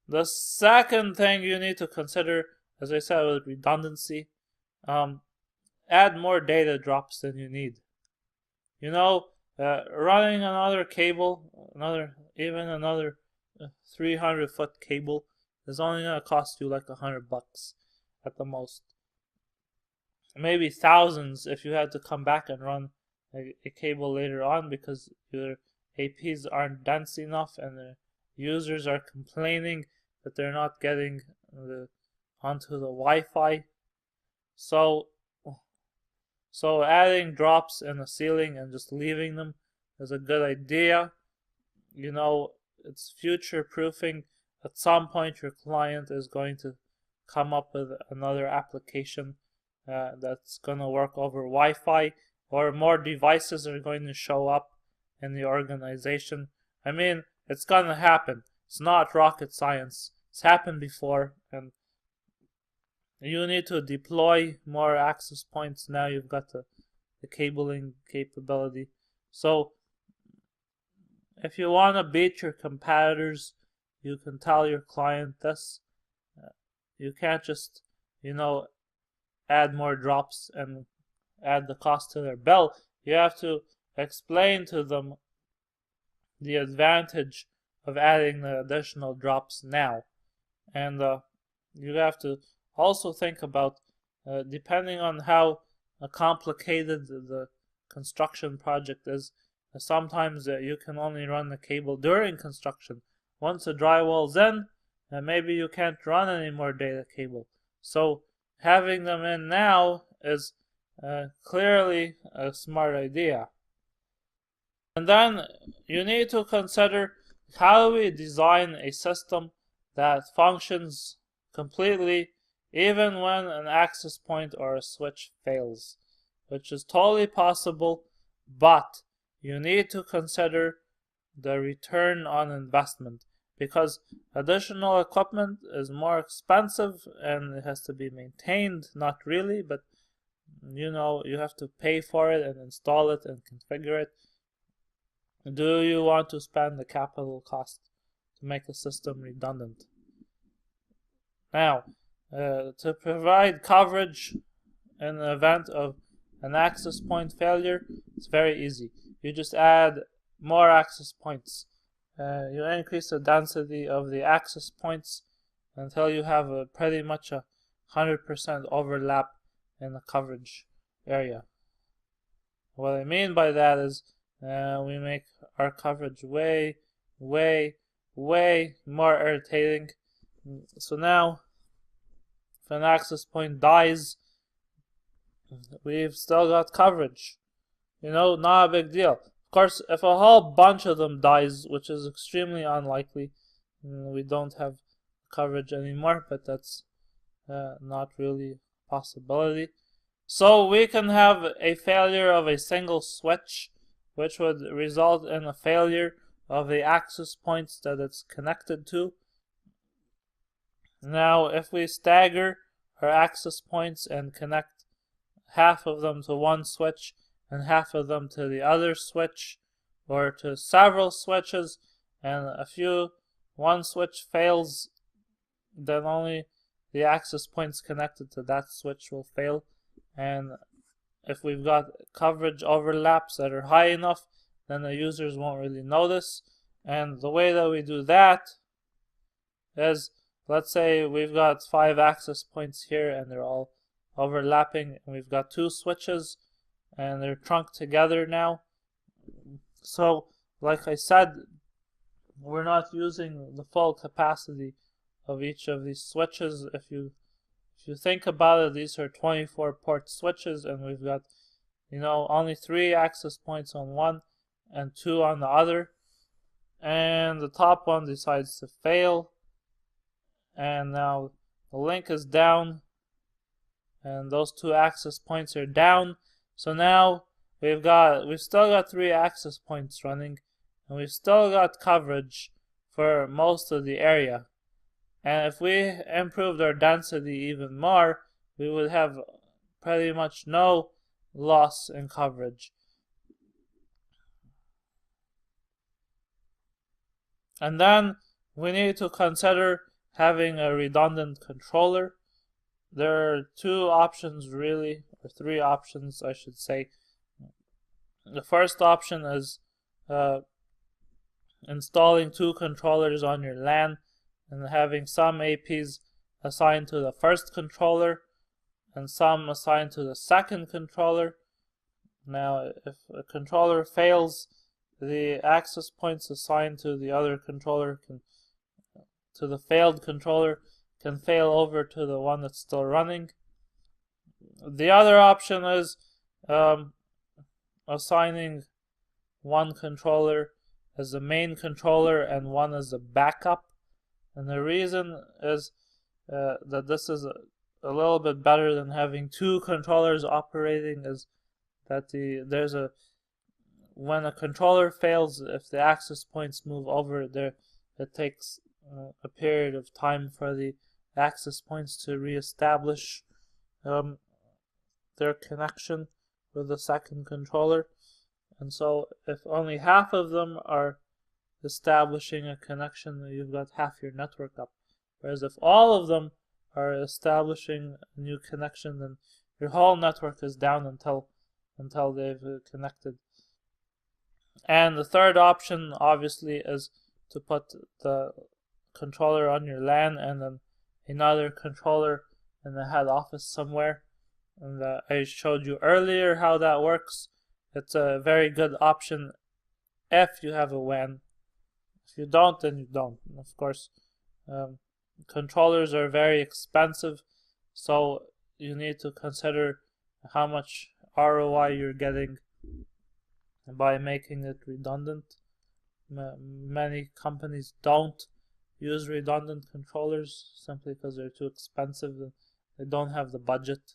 The second thing you need to consider, as I said, with redundancy, add more data drops than you need. Running another cable, even another 300-foot cable is only gonna cost you like $100 at the most. Maybe thousands if you had to come back and run a cable later on because your APs aren't dense enough and the users are complaining that they're not getting onto the Wi-Fi. So adding drops in the ceiling and just leaving them is a good idea. It's future proofing. At some point your client is going to come up with another application that's going to work over Wi-Fi, or more devices are going to show up in the organization. I mean, it's going to happen. It's not rocket science. It's happened before, and you need to deploy more access points. Now you've got the cabling capability. So if you want to beat your competitors, you can tell your client this. You can't just, add more drops and add the cost to their bill. You have to explain to them the advantage of adding the additional drops now. And you have to also think about, depending on how complicated the construction project is, sometimes you can only run the cable during construction. Once the drywall's in, maybe you can't run any more data cable. So having them in now is clearly a smart idea. And then you need to consider, how do we design a system that functions completely even when an access point or a switch fails, which is totally possible, but you need to consider the return on investment, because additional equipment is more expensive and it has to be maintained. Not really, but you have to pay for it and install it and configure it. Do you want to spend the capital cost to make the system redundant? Now, to provide coverage in the event of an access point failure, it's very easy. You just add more access points. You increase the density of the access points until you have pretty much 100% overlap in the coverage area. What I mean by that is we make our coverage way, way, way more irritating. So now, if an access point dies, we've still got coverage. Not a big deal. Of course, if a whole bunch of them dies, which is extremely unlikely, we don't have coverage anymore, but that's not really a possibility. So we can have a failure of a single switch, which would result in a failure of the access points that it's connected to. Now, if we stagger our access points and connect half of them to one switch and half of them to the other switch, or to several switches, and one switch fails, then only the access points connected to that switch will fail. And if we've got coverage overlaps that are high enough, then the users won't really notice. And the way that we do that is, let's say we've got 5 access points here and they're all overlapping, and we've got 2 switches and they're trunked together now. So, like I said, we're not using the full capacity of each of these switches. If you think about it, these are 24 port switches, and we've got only 3 access points on one and 2 on the other, and the top one decides to fail, and now the link is down and those 2 access points are down. So now we've still got 3 access points running, and we've still got coverage for most of the area. And if we improved our density even more, we would have pretty much no loss in coverage. And then we need to consider having a redundant controller. There are two options really, or three options I should say. The first option is installing two controllers on your LAN and having some APs assigned to the first controller and some assigned to the second controller. Now, if a controller fails, the access points assigned to the other controller to the failed controller can fail over to the one that's still running. The other option is assigning one controller as the main controller and one as a backup. And the reason is that this is a little bit better than having two controllers operating, is that when a controller fails, if the access points move over there, it takes a period of time for the access points to reestablish their connection with the second controller. And so if only half of them are establishing a connection, you've got half your network up. Whereas if all of them are establishing a new connection, then your whole network is down until they've connected. And the third option obviously is to put the controller on your LAN and then another controller in the head office somewhere. And I showed you earlier how that works. It's a very good option if you have a WAN. If you don't, then you don't. And of course, controllers are very expensive, so you need to consider how much ROI you're getting by making it redundant. Many companies don't use redundant controllers simply because they're too expensive and they don't have the budget